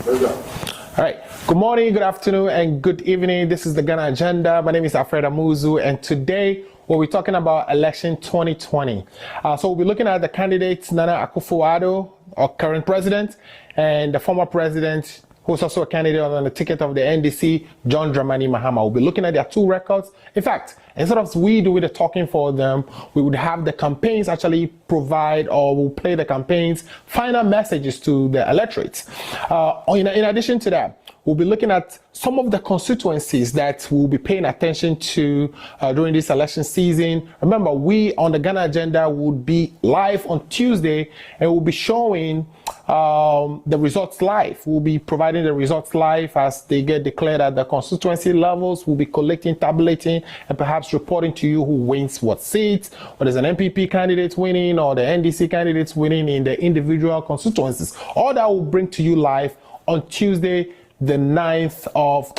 All right. Good morning, good afternoon, and good evening. This is the Ghana Agenda. My name is Alfred Amuzu, and today we'll be talking about election 2020. So we'll be looking at the candidates Nana Akufo-Addo, our current president, and the former president, who's also a candidate on the ticket of the NDC, John Dramani Mahama. We'll be looking at their two records. In fact, instead of we do the talking for them, we would have the campaigns actually provide, or we'll play the campaigns' final messages to the electorate. In addition to that, we'll be looking at some of the constituencies that we'll be paying attention to during this election season. Remember, we on the Ghana Agenda would be live on Tuesday, and we'll be showing the results live. We'll be providing the results live as they get declared at the constituency levels. We'll be collecting, tabulating, and perhaps reporting to you who wins what seats, whether there's an NPP candidate winning or the NDC candidates winning in the individual constituencies. All that will bring to you live on Tuesday, the 9th of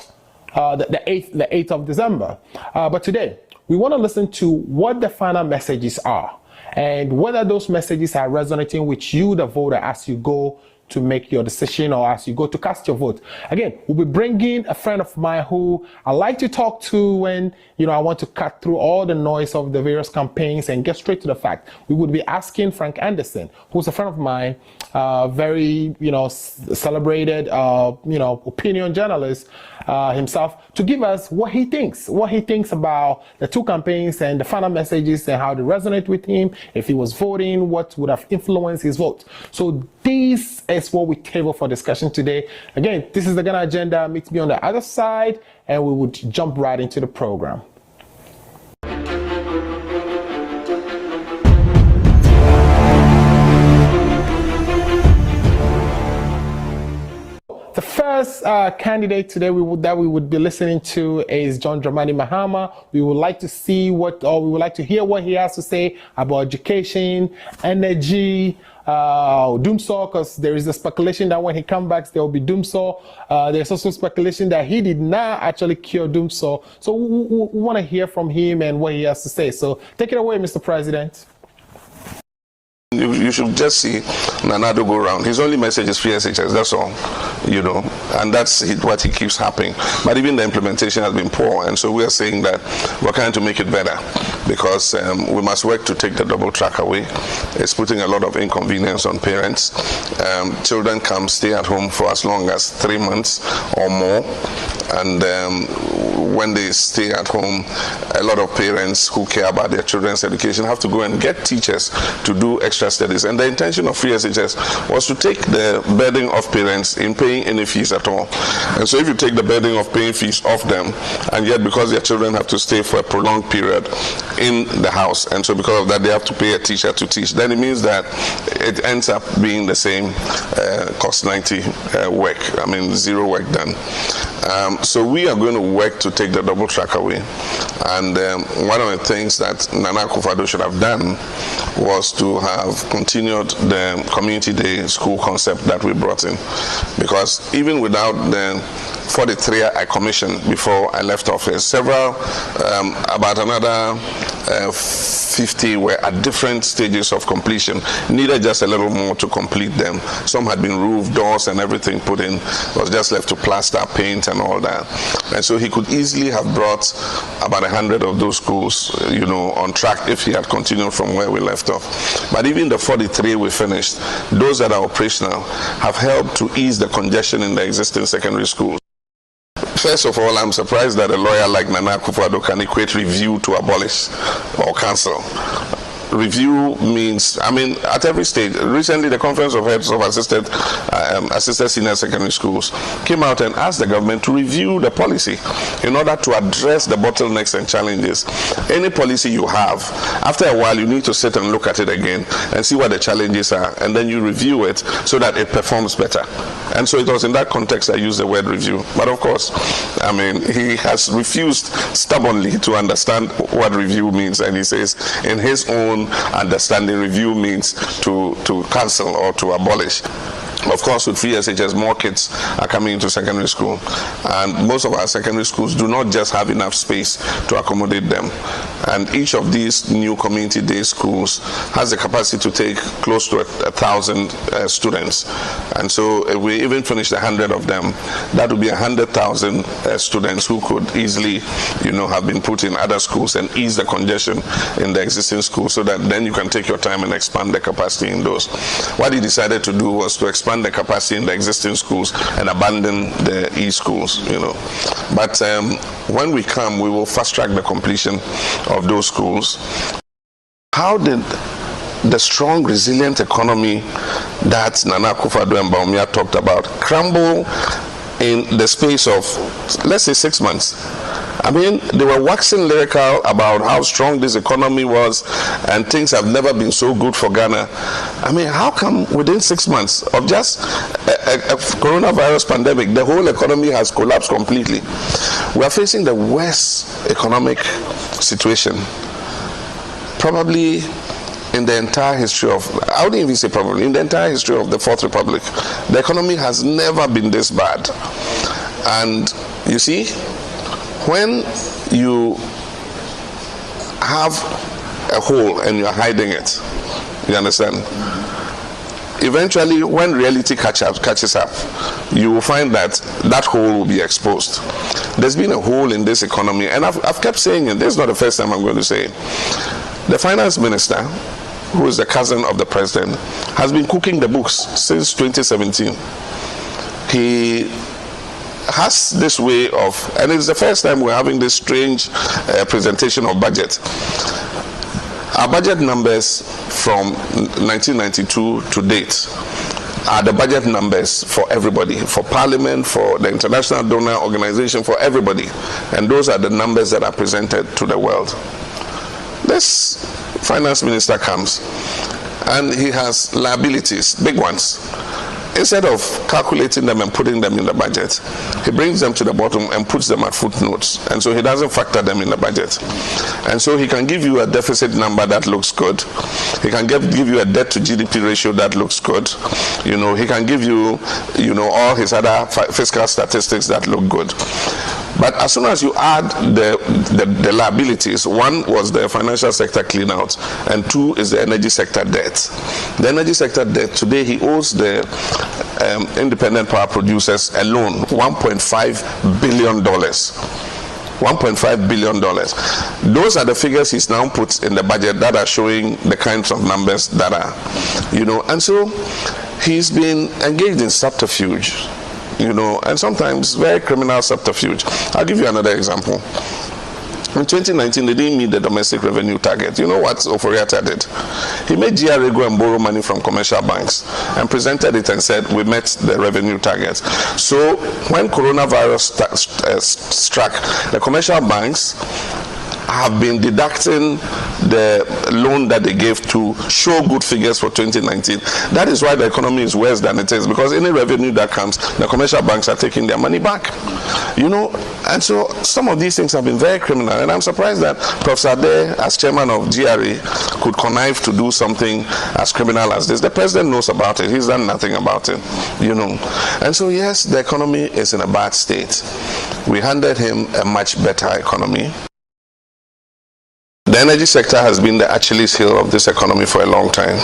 the 8th of December. But today, we want to listen to what the final messages are and whether those messages are resonating with you, the voter, as you go to make your decision or as you go to cast your vote. Again, we'll be bringing a friend of mine who I like to talk to when, I want to cut through all the noise of the various campaigns and get straight to the fact. We would be asking Frank Anderson, who's a friend of mine, very, celebrated, opinion journalist himself, to give us what he thinks about the two campaigns and the final messages and how they resonate with him. If he was voting, what would have influenced his vote. So this is what we table for discussion today. Again, this is the Ghana Agenda. Meet me on the other side, and we would jump right into the program. The first candidate today that we would be listening to is John Dramani Mahama. We would like to see we would like to hear what he has to say about education, energy, doomsaw, because there is a speculation that when he comes back, there will be doomsaw. There's also speculation that he did not actually cure doomsaw. So we want to hear from him and what he has to say. So take it away, Mr. President. You should just see Nanado go around. His only message is free SHS, that's all, and that's what he keeps happening. But even the implementation has been poor, and so we are saying that we're trying to make it better because we must work to take the double track away. It's putting a lot of inconvenience on parents. Children can stay at home for as long as 3 months or more, and when they stay at home, a lot of parents who care about their children's education have to go and get teachers to do extra studies. And the intention of free SHS was to take the burden off parents in paying any fees at all. And so if you take the burden of paying fees off them, and yet because their children have to stay for a prolonged period in the house, and so because of that they have to pay a teacher to teach, then it means that it ends up being the same cost 90 work. Zero work done. So we are going to work to take the double track away. And one of the things that Nana Akufo-Addo should have done was to have continued the community day school concept that we brought in. Because even without the 43 I commissioned before I left office, about another 50 were at different stages of completion, needed just a little more to complete them. Some had been roof, doors and everything put in, was just left to plaster, paint and all that. And so he could easily have brought about 100 of those schools, on track if he had continued from where we left off. But even the 43 we finished, those that are operational have helped to ease the congestion in the existing secondary schools. First of all, I'm surprised that a lawyer like Nana Akufo-Addo can equate review to abolish or cancel. Review means, at every stage. Recently, the Conference of Heads of Assisted Senior Secondary Schools came out and asked the government to review the policy in order to address the bottlenecks and challenges. Any policy you have, after a while, you need to sit and look at it again and see what the challenges are, and then you review it so that it performs better. And so it was in that context I used the word review. But of course, he has refused stubbornly to understand what review means, and he says in his own understanding, review means to cancel or to abolish. Of course, with free SHS, more kids are coming into secondary school, and most of our secondary schools do not just have enough space to accommodate them. And each of these new community day schools has the capacity to take close to 1,000 students. And so if we even finish 100 of them, that would be 100,000 students who could easily, have been put in other schools and ease the congestion in the existing schools, so that then you can take your time and expand the capacity in those. What he decided to do was to expand the capacity in the existing schools and abandon the e-schools, But when we come, we will fast track the completion of those schools. How did the strong, resilient economy that Nana Akufo-Addo and Bawumia talked about crumble in the space of, let's say, 6 months? I mean, they were waxing lyrical about how strong this economy was and things have never been so good for Ghana. I mean, how come within 6 months of just a coronavirus pandemic, the whole economy has collapsed completely? We are facing the worst economic situation probably in the entire history of, I wouldn't even say probably, in the entire history of the Fourth Republic. The economy has never been this bad. And you see, when you have a hole and you're hiding it, you understand? Eventually, when reality catches up, you will find that that hole will be exposed. There's been a hole in this economy, and I've kept saying it. This is not the first time I'm going to say it. The finance minister, who is the cousin of the president, has been cooking the books since 2017. He has this way of, and it's the first time we're having this strange presentation of budget. Our budget numbers from 1992 to date are the budget numbers for everybody, for Parliament, for the International Donor Organization, for everybody. And those are the numbers that are presented to the world. This finance minister comes and he has liabilities, big ones. Instead of calculating them and putting them in the budget, he brings them to the bottom and puts them at footnotes. And so he doesn't factor them in the budget. And so he can give you a deficit number that looks good. He can give you a debt to GDP ratio that looks good. He can give you, all his other fiscal statistics that look good. But as soon as you add the liabilities, one was the financial sector clean out, and two is the energy sector debt. The energy sector debt, today he owes the independent power producers alone $1.5 billion. $1.5 billion. Those are the figures he's now put in the budget that are showing the kinds of numbers that are, and so he's been engaged in subterfuge. And sometimes very criminal subterfuge. I'll give you another example. In 2019, they didn't meet the domestic revenue target. You know what Oforiatta did? He made GRA go and borrow money from commercial banks and presented it and said, we met the revenue targets. So when coronavirus struck, the commercial banks have been deducting the loan that they gave to show good figures for 2019. That is why the economy is worse than it is, because any revenue that comes, the commercial banks are taking their money back. And so some of these things have been very criminal, and I'm surprised that Professor Ade, as chairman of GRA, could connive to do something as criminal as this. The president knows about it. He's done nothing about it, And so yes, the economy is in a bad state. We handed him a much better economy. The energy sector has been the Achilles heel of this economy for a long time.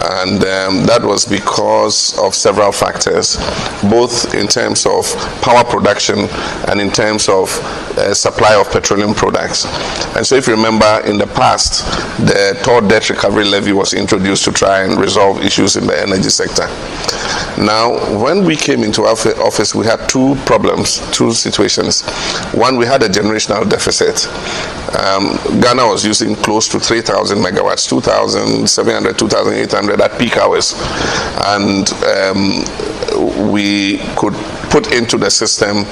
And that was because of several factors, both in terms of power production and in terms of supply of petroleum products. And so if you remember, in the past, the Toll Debt Recovery Levy was introduced to try and resolve issues in the energy sector. Now, when we came into office, we had two problems, two situations. One, we had a generational deficit. Ghana was using close to 3,000 megawatts, 2,700, 2,800 at peak hours. And we could put into the system,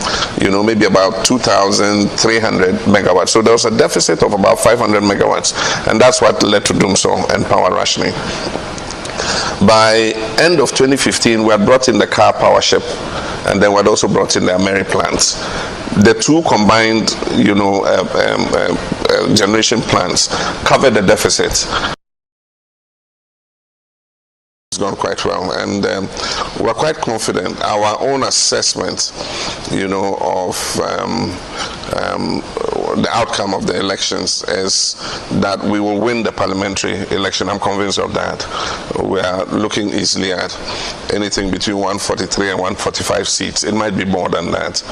maybe about 2,300 megawatts. So there was a deficit of about 500 megawatts. And that's what led to doomsday and power rationing. By end of 2015, we had brought in the car power ship, and then we had also brought in the Ameri plants. The two combined, generation plants covered the deficit. It's gone quite well, and we're quite confident. Our own assessment, of the outcome of the elections is that we will win the parliamentary election. I'm convinced of that. We are looking easily at anything between 143 and 145 seats. It might be more than that.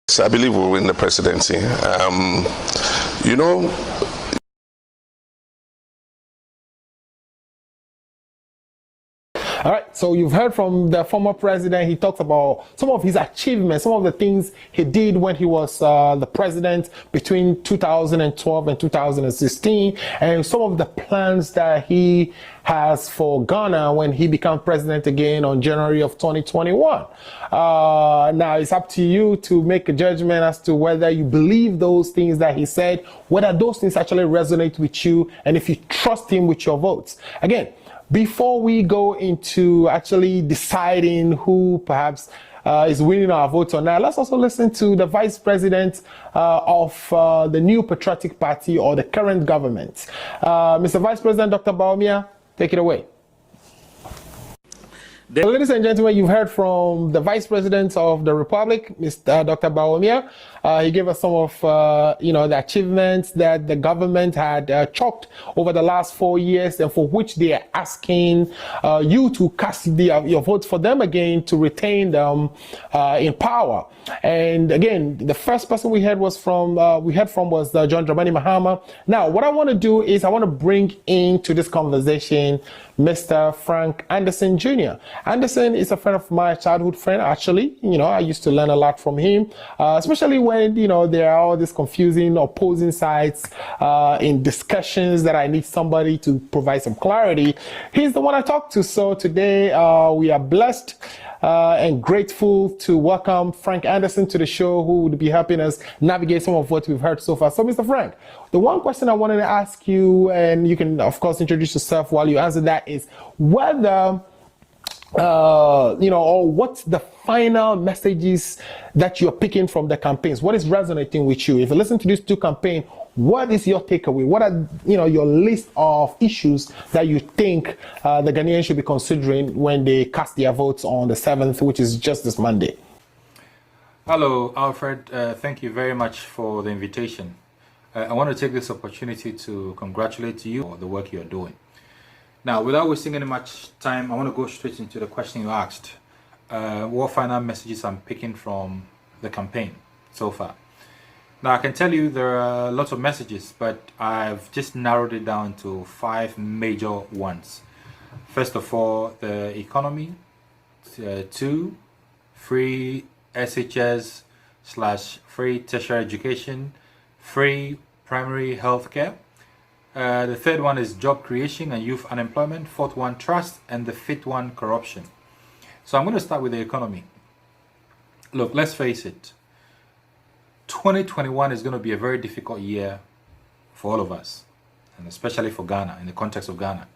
So I believe we'll win the presidency. You know, all right, so you've heard from the former president. He talks about some of his achievements, some of the things he did when he was the president between 2012 and 2016, and some of the plans that he has for Ghana when he becomes president again on January of 2021. Now, it's up to you to make a judgment as to whether you believe those things that he said, whether those things actually resonate with you, and if you trust him with your votes. Again, before we go into actually deciding who perhaps is winning our votes or not, let's also listen to the vice president of the New Patriotic Party, or the current government. Mr. Vice President Dr. Bawumia, take it away. Ladies and gentlemen, you've heard from the Vice President of the Republic, Mr. Dr. Bawumia. He gave us some of the achievements that the government had chalked over the last 4 years, and for which they are asking you to cast your vote for them again to retain them in power. And again, the first person we heard from was John Dramani Mahama. Now, what I want to do is I want to bring into this conversation Mr. Frank Anderson Jr. Anderson is a friend of my childhood friend, actually. I used to learn a lot from him, especially when, there are all these confusing opposing sides in discussions that I need somebody to provide some clarity. He's the one I talked to. So today we are blessed and grateful to welcome Frank Anderson to the show, who would be helping us navigate some of what we've heard so far. So, Mr. Frank, the one question I wanted to ask you, and you can, of course, introduce yourself while you answer that, is whether, or what's the final messages that you're picking from the campaigns? What is resonating with you? If you listen to these two campaigns, what is your takeaway? What are your list of issues that you think the Ghanaians should be considering when they cast their votes on the 7th, which is just this Monday? Hello, Alfred. Thank you very much for the invitation. I want to take this opportunity to congratulate you for the work you're doing. Now, without wasting any much time, I want to go straight into the question you asked. What final messages I'm picking from the campaign so far? Now, I can tell you there are lots of messages, but I've just narrowed it down to 5 major ones. First of all, the economy. 2, free SHS/free tertiary education, free primary health care. The third one is job creation and youth unemployment. Fourth one, trust. And the fifth one, corruption. So I'm going to start with the economy. Look, let's face it. 2021 is going to be a very difficult year for all of us, and especially for Ghana, in the context of Ghana.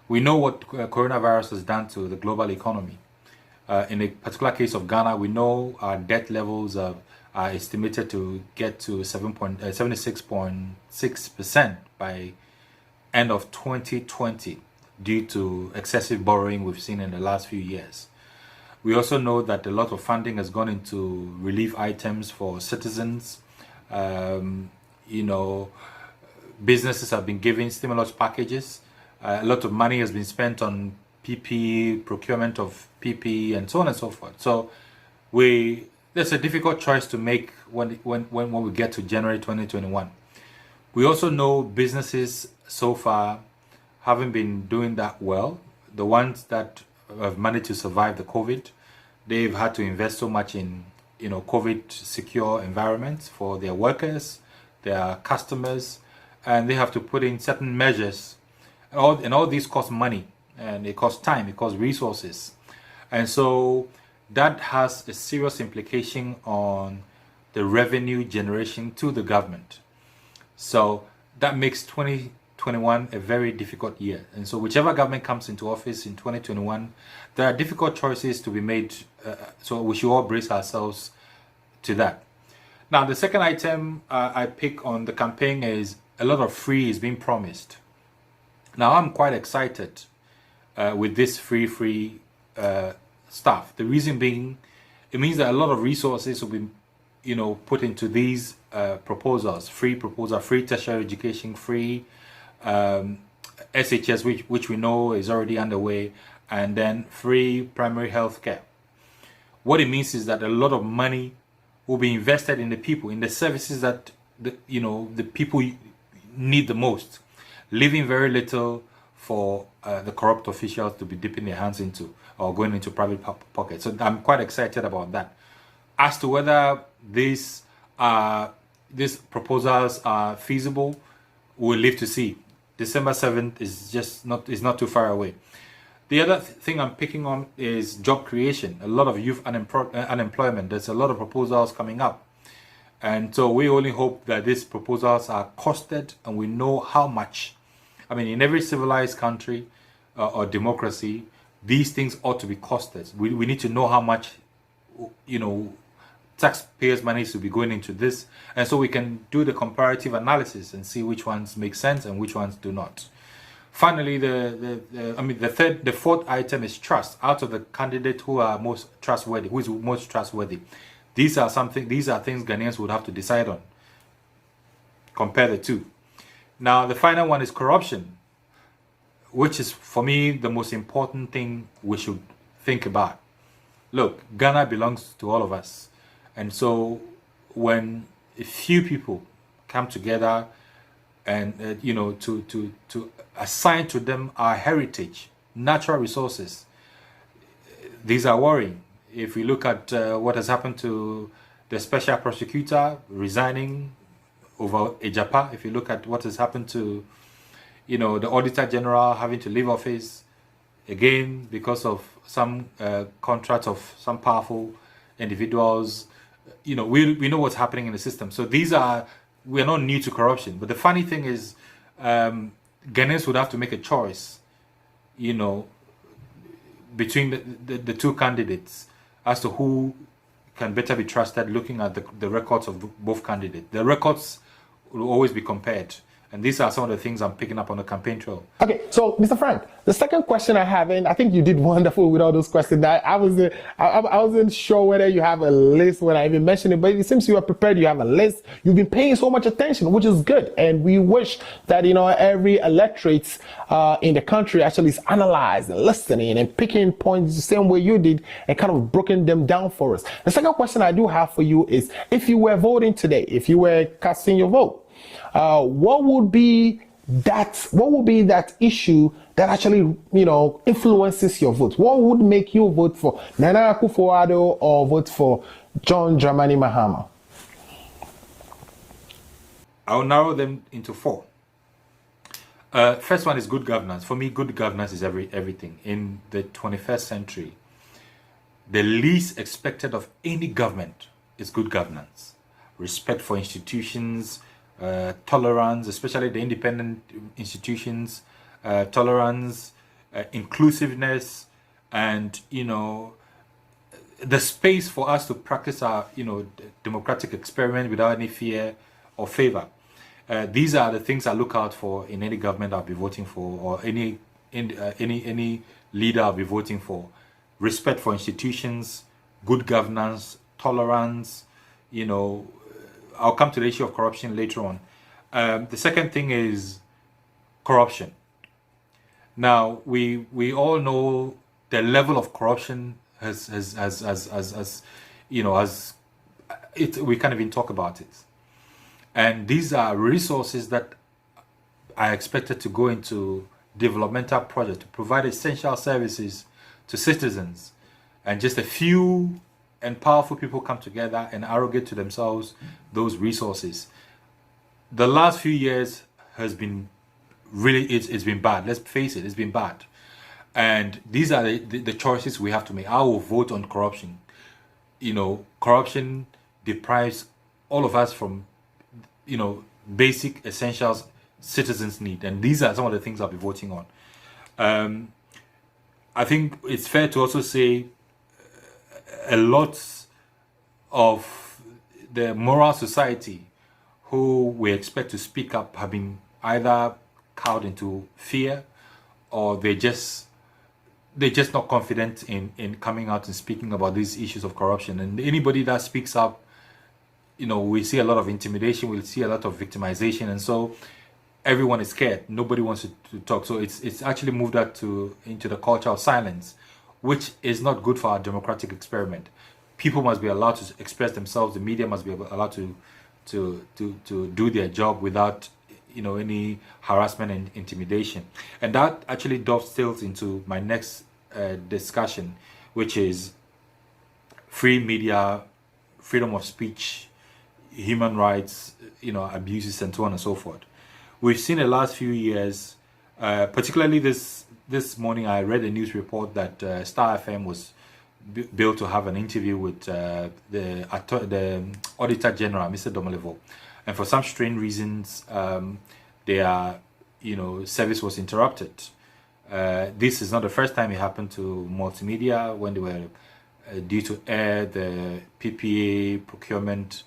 We know what coronavirus has done to the global economy. In the particular case of Ghana, we know our debt levels are estimated to get to 76.6% by end of 2020 due to excessive borrowing we've seen in the last few years. We also know that a lot of funding has gone into relief items for citizens. Businesses have been given stimulus packages. A lot of money has been spent on PPE, procurement of PPE, and so on and so forth. So there's a difficult choice to make when we get to January 2021. We also know businesses so far haven't been doing that well. The ones that have managed to survive the COVID, they've had to invest so much in COVID secure environments for their workers, their customers, and they have to put in certain measures. And all these cost money, and it costs time, it costs resources. And so that has a serious implication on the revenue generation to the government. So that makes 2021 a very difficult year. And so whichever government comes into office in 2021, there are difficult choices to be made. So we should all brace ourselves to that. Now, the second item I pick on the campaign is a lot of free is being promised. Now, I'm quite excited with this free stuff. The reason being it means that a lot of resources will be, put into these proposals, free tertiary education, free SHS, which we know is already underway, and then free primary health care. What it means is that a lot of money will be invested in the people, in the services that the people need the most, leaving very little for the corrupt officials to be dipping their hands into or going into private pockets. So I'm quite excited about that. As to whether these proposals are feasible, we'll live to see. December 7th is not too far away. The other thing I'm picking on is job creation. A lot of youth unemployment. There's a lot of proposals coming up. And so we only hope that these proposals are costed and we know how much. I mean, in every civilized country or democracy, these things ought to be costed. We need to know how much, taxpayers' money is to be going into this. And so we can do the comparative analysis and see which ones make sense and which ones do not. Finally, the fourth item is trust. Out of the candidates who are most trustworthy, who is most trustworthy, these are things Ghanaians would have to decide on. Compare the two. Now, the final one is corruption, which is, for me, the most important thing we should think about. Look, Ghana belongs to all of us. And so when a few people come together and, to assign to them our heritage, natural resources, these are worrying. If we look at what has happened to the special prosecutor resigning over Ejapa, if you look at what has happened to, the Auditor General having to leave office, again, because of some contract of some powerful individuals, we know what's happening in the system. So we're not new to corruption. But the funny thing is, Ghanaians would have to make a choice, between the two candidates as to who can better be trusted, looking at the records of both candidates. The records will always be compared. And these are some of the things I'm picking up on the campaign trail. Okay, so Mr. Frank, the second question I have, and I think you did wonderful with all those questions. I wasn't sure whether you have a list when I even mentioned it, but it seems you are prepared. You have a list. You've been paying so much attention, which is good. And we wish that, every electorate in the country actually is analyzed and listening and picking points the same way you did and kind of breaking them down for us. The second question I do have for you is, if you were voting today, if you were casting your vote, what would be that issue that actually influences your vote? What would make you vote for Nana Akufo-Addo or vote for John Dramani Mahama? I'll narrow them into four. First one is good governance. For me, good governance is everything. In the 21st century, the least expected of any government is good governance. Respect for institutions, tolerance, especially the independent institutions, tolerance, inclusiveness, and the space for us to practice our democratic experiment without any fear or favor. These are the things I look out for in any government I'll be voting for, or any leader I'll be voting for. Respect for institutions, good governance, tolerance. I'll come to the issue of corruption later on. The second thing is corruption. Now, we all know the level of corruption we can't even talk about it. And these are resources that are expected to go into developmental projects to provide essential services to citizens, and just a few and powerful people come together and arrogate to themselves those resources. The last few years has been really, it's been bad. Let's face it, it's been bad. And these are the choices we have to make. I will vote on corruption. Corruption deprives all of us from, basic essentials citizens need. And these are some of the things I'll be voting on. I think it's fair to also say a lot of the moral society who we expect to speak up have been either cowed into fear, or they just they're just not confident in coming out and speaking about these issues of corruption. And anybody that speaks up, we see a lot of intimidation, we see a lot of victimization, and so everyone is scared. Nobody wants to talk. So it's actually moved that into the culture of silence, which is not good for our democratic experiment. People must be allowed to express themselves. The media must be allowed to do their job without any harassment and intimidation. And that actually dovetails into my next discussion, which is free media, freedom of speech, human rights, abuses, and so on and so forth. We've seen the last few years, particularly this morning, I read a news report that Star FM was built to have an interview with the Auditor General, Mr. Domelevo, and for some strange reasons, their service was interrupted. This is not the first time it happened to multimedia when they were due to air the PPA procurement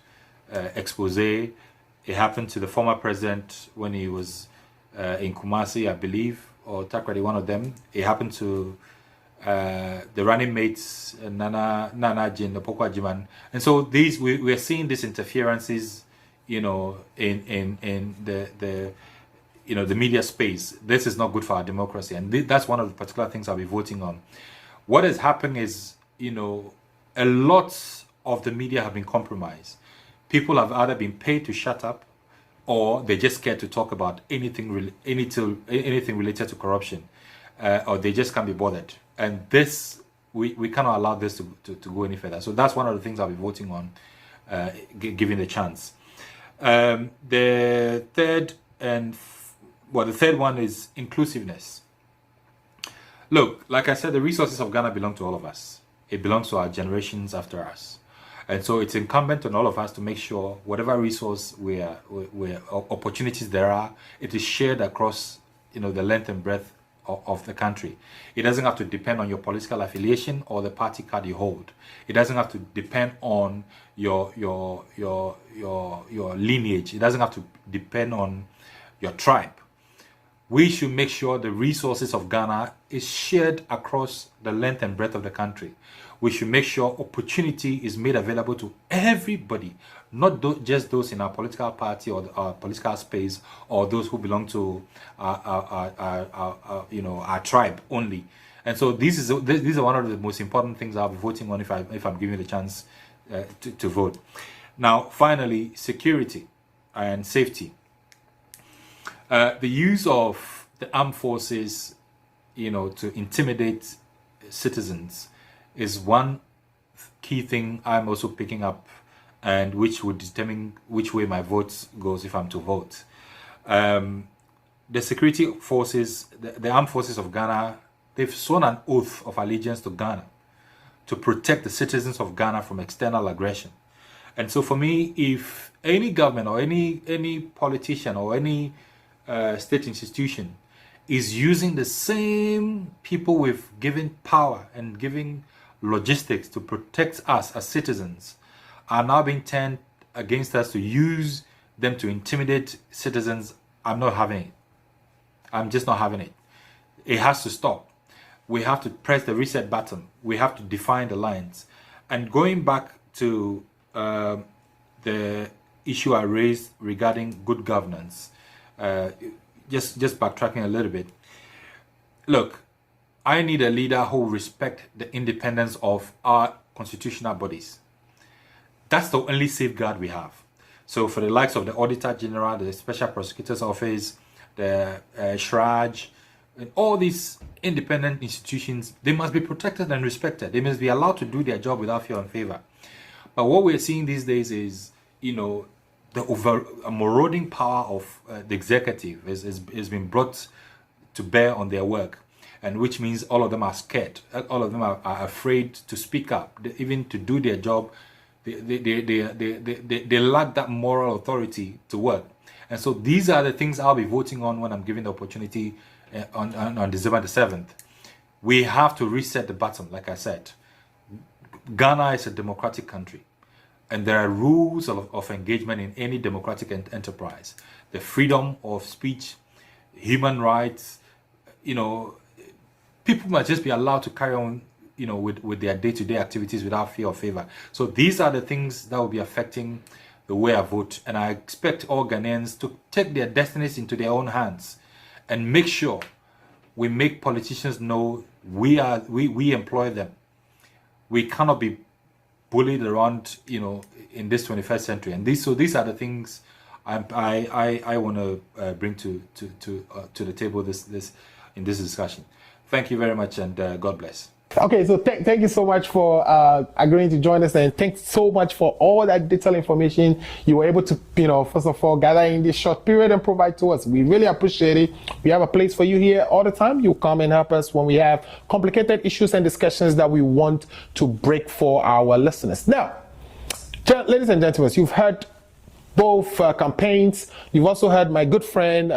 expose. It happened to the former president when he was in Kumasi, I believe, or Takrady, one of them. It happened to the running mates, Nana Jin, Pokwa Jiman. And so we are seeing these interferences, in the media space. This is not good for our democracy. And that's one of the particular things I'll be voting on. What has happened is, a lot of the media have been compromised. People have either been paid to shut up, or they're just scared to talk about anything related to corruption, or they just can't be bothered. And this, we cannot allow this to go any further. So that's one of the things I'll be voting on, given the chance. The third one is inclusiveness. Look, like I said, the resources of Ghana belong to all of us. It belongs to our generations after us. And so it's incumbent on all of us to make sure whatever resource opportunities there are, it is shared across the length and breadth of the country. It doesn't have to depend on your political affiliation or the party card you hold. It doesn't have to depend on your lineage. It doesn't have to depend on your tribe. We should make sure the resources of Ghana is shared across the length and breadth of the country. We should make sure opportunity is made available to everybody, not just those in our political party or our political space, or those who belong to our tribe only. And so these are one of the most important things I'll be voting on if I'm given the chance to vote. Now, finally, security and safety. The use of the armed forces, to intimidate citizens is one key thing I'm also picking up, and which would determine which way my vote goes if I'm to vote. The security forces, the armed forces of Ghana, they've sworn an oath of allegiance to Ghana to protect the citizens of Ghana from external aggression. And so for me, if any government or any politician or any state institution is using the same people we've given power and giving logistics to protect us as citizens, are now being turned against us to use them to intimidate citizens, I'm not having it. I'm just not having it. It has to stop. We have to press the reset button. We have to define the lines. And going back to the issue I raised regarding good governance, just backtracking a little bit. Look, I need a leader who will respect the independence of our constitutional bodies. That's the only safeguard we have. So for the likes of the Auditor General, the Special Prosecutor's Office, the SHRAJ, and all these independent institutions, they must be protected and respected. They must be allowed to do their job without fear and favor. But what we're seeing these days is, the marauding power of the executive has been brought to bear on their work, and which means all of them are scared. All of them are afraid to speak up, even to do their job. They lack that moral authority to work. And so these are the things I'll be voting on when I'm given the opportunity on December the 7th. We have to reset the button, like I said. Ghana is a democratic country, and there are rules of engagement in any democratic enterprise. The freedom of speech, human rights, people must just be allowed to carry on, with their day-to-day activities without fear or favor. So these are the things that will be affecting the way I vote. And I expect all Ghanaians to take their destinies into their own hands and make sure we make politicians know we employ them. We cannot be bullied around, in this 21st century. And these are the things I want to bring to the table in this discussion. Thank you very much, and God bless. Okay, so thank you so much for agreeing to join us, and thanks so much for all that detailed information you were able to, first of all, gather in this short period and provide to us. We really appreciate it. We have a place for you here all the time. You come and help us when we have complicated issues and discussions that we want to break for our listeners. Now, ladies and gentlemen, you've heard both campaigns. You've also heard my good friend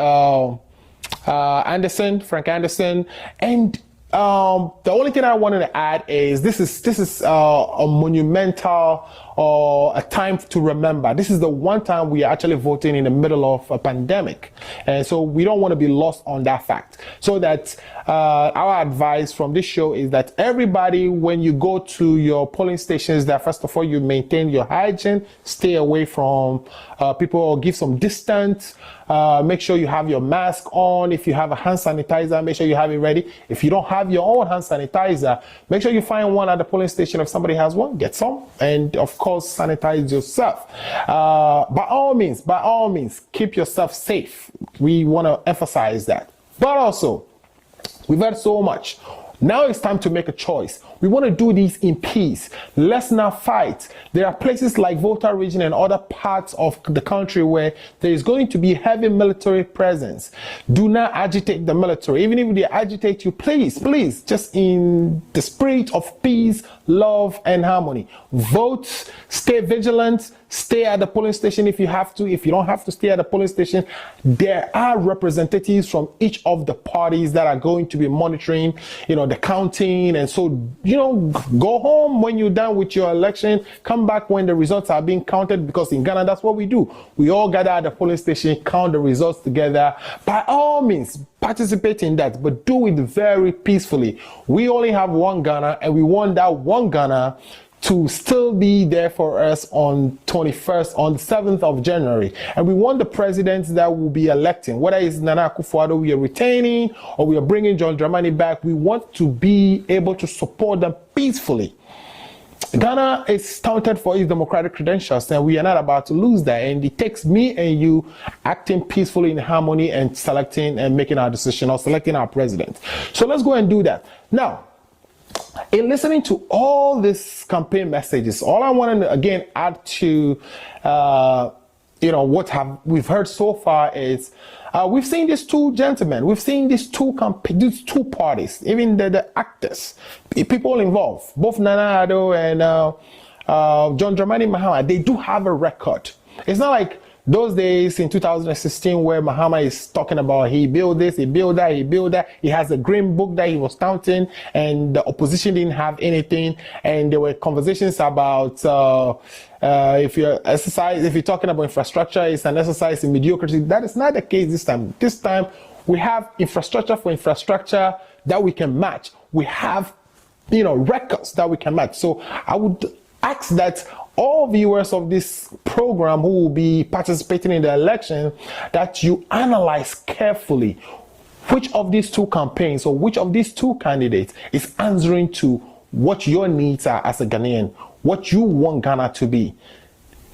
Frank Anderson, and the only thing I wanted to add is this is a monumental or a time to remember. This is the one time we are actually voting in the middle of a pandemic, and so we don't want to be lost on that fact. So that our advice from this show is that everybody, when you go to your polling stations, that first of all you maintain your hygiene, stay away from people, or give some distance. Make sure you have your mask on. If you have a hand sanitizer, make sure you have it ready. If you don't have your own hand sanitizer, make sure you find one at the polling station. If somebody has one, get some, and of course sanitize yourself. By all means, keep yourself safe. We want to emphasize that. But also, we've heard so much. Now it's time to make a choice. We want to do this in peace. Let's not fight. There are places like Volta region and other parts of the country where there is going to be heavy military presence. Do not agitate the military. Even if they agitate you, please, just in the spirit of peace, love, and harmony. Vote, stay vigilant, stay at the polling station if you have to. If you don't have to stay at the polling station, there are representatives from each of the parties that are going to be monitoring, the counting. And so, go home when you're done with your election. Come back when the results are being counted, because in Ghana, that's what we do. We all gather at the polling station, count the results together. By all means, participate in that, but do it very peacefully. We only have one Ghana, and we want that one Ghana to still be there for us on the 7th of January. And we want the presidents that will be electing, whether it's Nana Akufo-Addo we are retaining or we are bringing John Dramani back, we want to be able to support them peacefully. Ghana is touted for its democratic credentials, and we are not about to lose that. And it takes me and you acting peacefully in harmony and selecting and making our decision, or selecting our president. So let's go and do that. Now, in listening to all these campaign messages, all I want to again add to what we've heard so far is we've seen these two gentlemen, we've seen these two parties, even the actors, people involved, both Nana Addo and John Dramani Mahama. They do have a record. It's not like those days in 2016 where Mahama is talking about he built this, he built that, he has a green book that he was touting, and the opposition didn't have anything, and there were conversations about if you're talking about infrastructure, it's an exercise in mediocrity. That is not the case this time. This time we have infrastructure for infrastructure that we can match. We have records that we can match. So I would ask that all viewers of this program who will be participating in the election, that you analyze carefully which of these two campaigns or which of these two candidates is answering to what your needs are as a Ghanaian, what you want Ghana to be.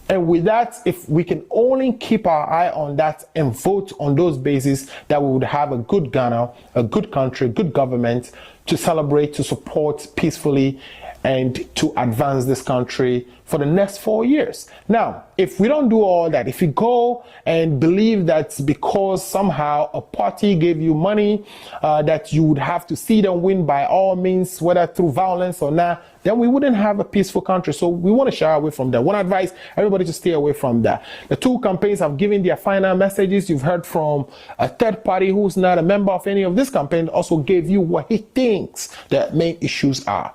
And with that, if we can only keep our eye on that and vote on those bases, that we would have a good Ghana, a good country, good government to celebrate, to support peacefully, and to advance this country for the next 4 years. Now, if we don't do all that, if you go and believe that because somehow a party gave you money, that you would have to see them win by all means, whether through violence or not, then we wouldn't have a peaceful country. So we want to shy away from that. One advice, everybody to stay away from that. The two campaigns have given their final messages. You've heard from a third party who's not a member of any of this campaign, also gave you what he thinks the main issues are.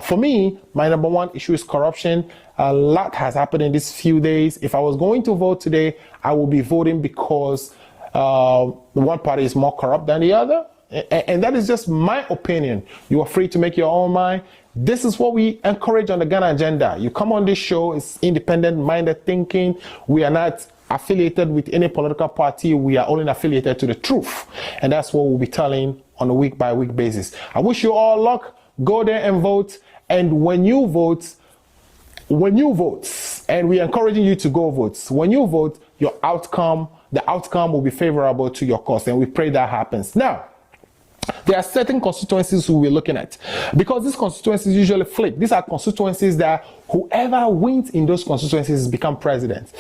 For me, my number one issue is corruption. A lot has happened in these few days. If I was going to vote today, I will be voting because one party is more corrupt than the other. And that is just my opinion. You are free to make your own mind. This is what we encourage on the Ghana Agenda. You come on this show, it's independent-minded thinking. We are not affiliated with any political party. We are only affiliated to the truth. And that's what we'll be telling on a week-by-week basis. I wish you all luck. Go there and vote. And when you vote, and we're encouraging you to go vote, when you vote, the outcome will be favorable to your cause. And we pray that happens. Now, there are certain constituencies we're looking at, because these constituencies usually flip. These are constituencies that whoever wins in those constituencies become president.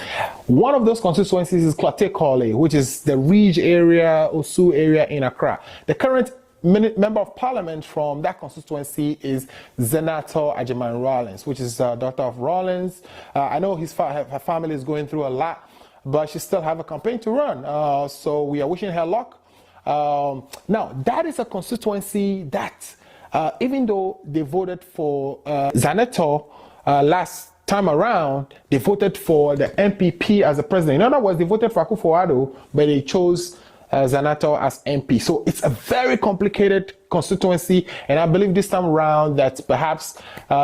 One of those constituencies is Klate-Korle, which is the Ridge area, Osu area in Accra. The current member of parliament from that constituency is Senator Ajiman Rawlings, which is daughter of Rawlings. I know her family is going through a lot, but she still have a campaign to run. So we are wishing her luck. Now, that is a constituency that, even though they voted for Senator last time around, they voted for the NPP as a president. In other words, they voted for Akufo-Addo, but they chose Senator as MP. So it's a very complicated constituency, and I believe this time around that perhaps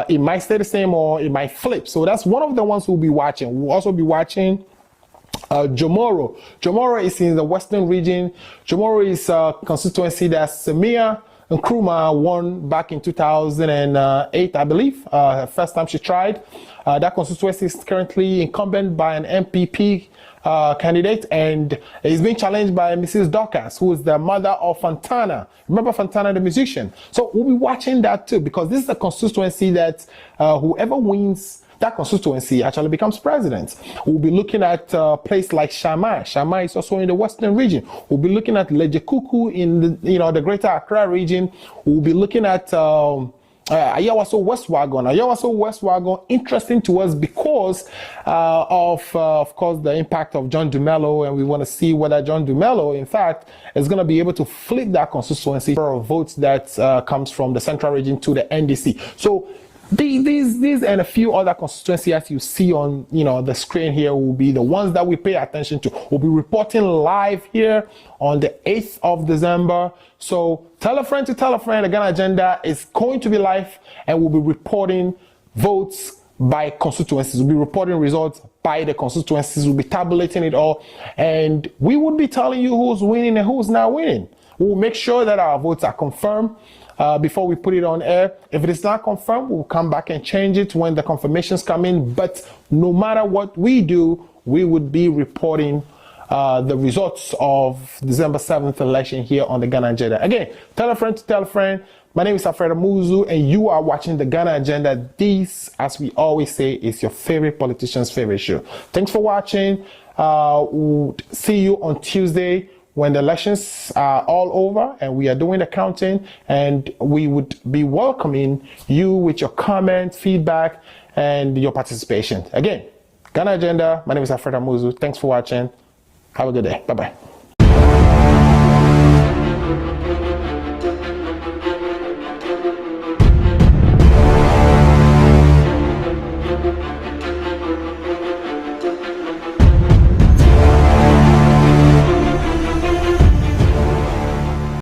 it might stay the same or it might flip. So that's one of the ones we'll be watching. We'll also be watching Jomoro. Jomoro is in the western region. Jomoro is a constituency that Samia Nkrumah won back in 2008, I believe, first time she tried. That constituency is currently incumbent by an MPP candidate, and is being challenged by Mrs. Dorcas, who is the mother of Fantana. Remember Fantana, the musician? So we'll be watching that too, because this is a constituency that whoever wins that constituency actually becomes president. We'll be looking at a place like Shamai. Shamai is also in the western region. We'll be looking at Lejekuku in the greater Accra region. We'll be looking at Ayawaso West Wagon. Ayawaso West Wagon, interesting to us because of course, the impact of John Dumelo, and we want to see whether John Dumelo, in fact, is going to be able to flip that constituency for votes that comes from the central region to the NDC. So these and a few other constituencies as you see on the screen here will be the ones that we pay attention to. We'll be reporting live here on the 8th of December. So tell a friend to tell a friend. The Ghana Agenda is going to be live, and we'll be reporting votes by constituencies. We'll be reporting results by the constituencies. We'll be tabulating it all, and we will be telling you who's winning and who's not winning. We'll make sure that our votes are confirmed before we put it on air. If it is not confirmed, we'll come back and change it when the confirmations come in. But no matter what we do, we would be reporting the results of December 7th election here on the Ghana Agenda. Again, tell a friend to tell a friend. My name is Alfredo Muzu, and you are watching the Ghana Agenda. This, as we always say, is your favorite politician's favorite show. Thanks for watching. We'll see you on Tuesday when the elections are all over and we are doing the counting, and we would be welcoming you with your comments, feedback, and your participation. Again, Ghana Agenda, my name is Alfredo Muzu. Thanks for watching. Have a good day. Bye-bye.